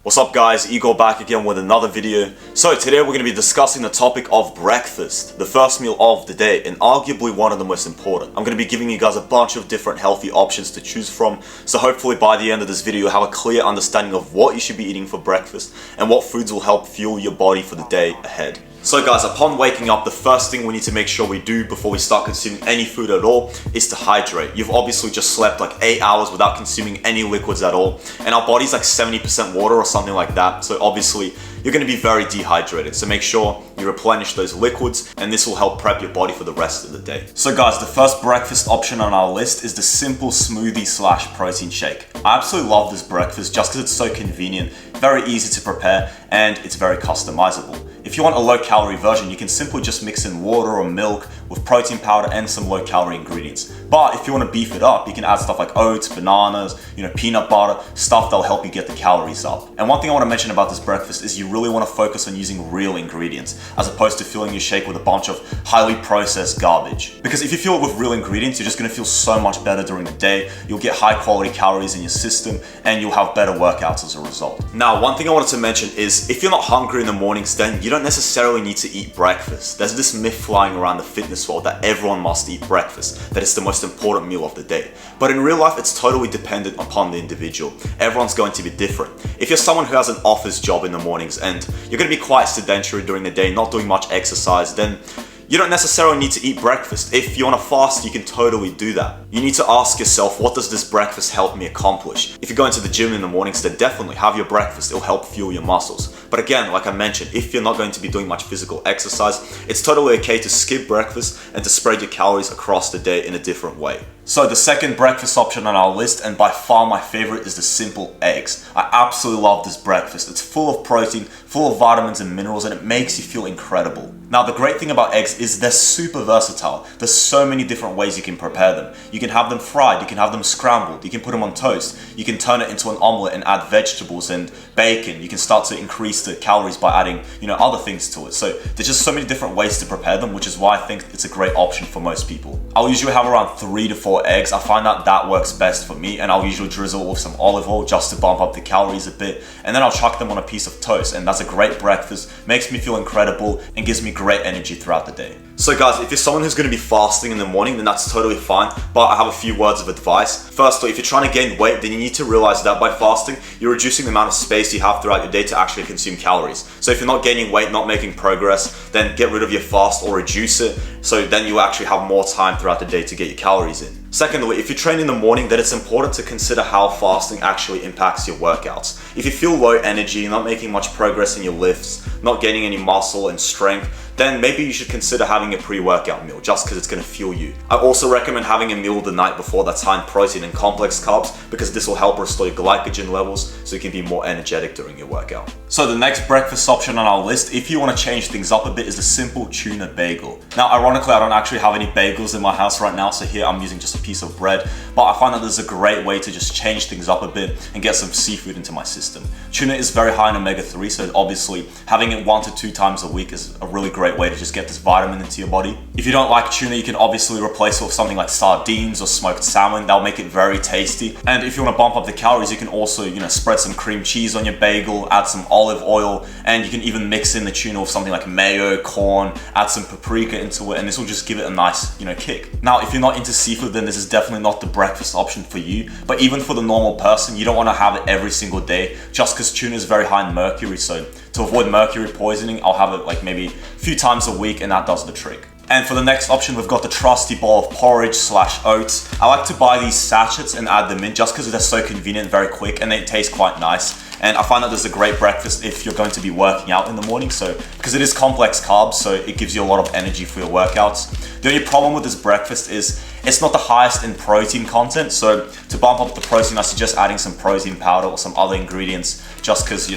What's up guys, Egor back again with another video. So today we're going to be discussing the topic of breakfast, the first meal of the day and arguably one of the most important. I'm going to be giving you guys a bunch of different healthy options to choose from, so hopefully by the end of this video you'll have a clear understanding of what you should be eating for breakfast and what foods will help fuel your body for the day ahead. So guys, upon waking up, the first thing we need to make sure we do before we start consuming any food at all is to hydrate. You've obviously just slept like 8 hours without consuming any liquids at all, and our body's like 70% water or something like that, so obviously you're going to be very dehydrated. So make sure you replenish those liquids, and this will help prep your body for the rest of the day. So guys, the first breakfast option on our list is the simple smoothie / protein shake. I absolutely love this breakfast just because it's so convenient, very easy to prepare, and it's very customizable. If you want a low-calorie version, you can simply just mix in water or milk with protein powder and some low-calorie ingredients. But if you want to beef it up, you can add stuff like oats, bananas, peanut butter, stuff that'll help you get the calories up. And one thing I want to mention about this breakfast is you really want to focus on using real ingredients as opposed to filling your shake with a bunch of highly processed garbage. Because if you fill it with real ingredients, you're just going to feel so much better during the day. You'll get high-quality calories in your system and you'll have better workouts as a result. Now, one thing I wanted to mention is if you're not hungry in the mornings, then you don't necessarily need to eat breakfast. There's this myth flying around the fitness world that everyone must eat breakfast, that it's the most important meal of the day. But in real life, it's totally dependent upon the individual. Everyone's going to be different. If you're someone who has an office job in the mornings and you're going to be quite sedentary during the day, not doing much exercise, then you don't necessarily need to eat breakfast. If you want to fast, you can totally do that. You need to ask yourself, what does this breakfast help me accomplish? If you're going to the gym in the mornings, then definitely have your breakfast. It'll help fuel your muscles. But again, like I mentioned, if you're not going to be doing much physical exercise, it's totally okay to skip breakfast and to spread your calories across the day in a different way. So the second breakfast option on our list, and by far my favorite, is the simple eggs. I absolutely love this breakfast. It's full of protein, full of vitamins and minerals, and it makes you feel incredible. Now, the great thing about eggs is they're super versatile. There's so many different ways you can prepare them. You can have them fried, you can have them scrambled, you can put them on toast, you can turn it into an omelette and add vegetables and bacon. You can start to increase the calories by adding, other things to it. So there's just so many different ways to prepare them, which is why I think it's a great option for most people. I'll usually have around 3 to 4 eggs. I find that works best for me, and I'll usually drizzle with some olive oil just to bump up the calories a bit, and then I'll chuck them on a piece of toast, and that's a great breakfast, makes me feel incredible, and gives me great energy throughout the day. So guys, if you're someone who's going to be fasting in the morning, then that's totally fine, but I have a few words of advice. Firstly, if you're trying to gain weight, then you need to realize that by fasting, you're reducing the amount of space you have throughout your day to actually consume calories. So if you're not gaining weight, not making progress, then get rid of your fast or reduce it, so then you actually have more time throughout the day to get your calories in. Secondly, if you train in the morning, then it's important to consider how fasting actually impacts your workouts. If you feel low energy, not making much progress in your lifts, not gaining any muscle and strength, then maybe you should consider having a pre-workout meal just because it's going to fuel you. I also recommend having a meal the night before that's high in protein and complex carbs because this will help restore your glycogen levels so you can be more energetic during your workout. So the next breakfast option on our list, if you want to change things up a bit, is the simple tuna bagel. Now, ironically, I don't actually have any bagels in my house right now, so here I'm using just a piece of bread, but I find that there's a great way to just change things up a bit and get some seafood into my system. Tuna is very high in omega-3, so obviously having it 1 to 2 times a week is a really great way to just get this vitamin into your body. If you don't like tuna, you can obviously replace it with something like sardines or smoked salmon. That'll make it very tasty. And if you want to bump up the calories, you can also, spread some cream cheese on your bagel, add some olive oil, and you can even mix in the tuna with something like mayo, corn, add some paprika into it, and this will just give it a nice, kick. Now, if you're not into seafood, then this is definitely not the breakfast option for you. But even for the normal person, you don't want to have it every single day just because tuna is very high in mercury. So to avoid mercury poisoning, I'll have it like maybe a few times a week, and that does the trick. And for the next option, we've got the trusty bowl of porridge / oats. I like to buy these sachets and add them in just because they're so convenient, very quick, and they taste quite nice. And I find that this is a great breakfast if you're going to be working out in the morning, so because it is complex carbs, so it gives you a lot of energy for your workouts. The only problem with this breakfast is it's not the highest in protein content, so to bump up the protein, I suggest adding some protein powder or some other ingredients just because,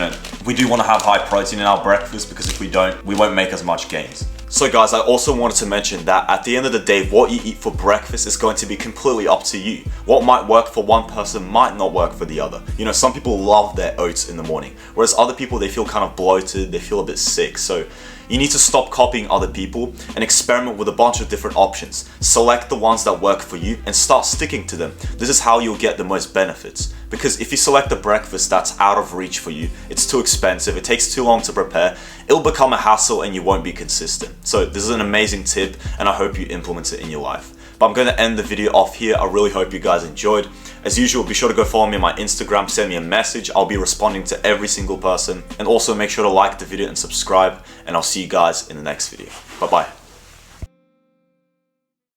we do want to have high protein in our breakfast because if we don't, we won't make as much gains. So guys, I also wanted to mention that at the end of the day, what you eat for breakfast is going to be completely up to you. What might work for one person might not work for the other. Some people love their oats in the morning, whereas other people, they feel kind of bloated, they feel a bit sick. So you need to stop copying other people and experiment with a bunch of different options. Select the ones that work for you and start sticking to them. This is how you'll get the most benefits. Because if you select a breakfast that's out of reach for you, it's too expensive, it takes too long to prepare, it'll become a hassle and you won't be consistent. So this is an amazing tip and I hope you implement it in your life. But I'm going to end the video off here. I really hope you guys enjoyed. As usual, be sure to go follow me on my Instagram, send me a message. I'll be responding to every single person. And also make sure to like the video and subscribe. And I'll see you guys in the next video. Bye bye.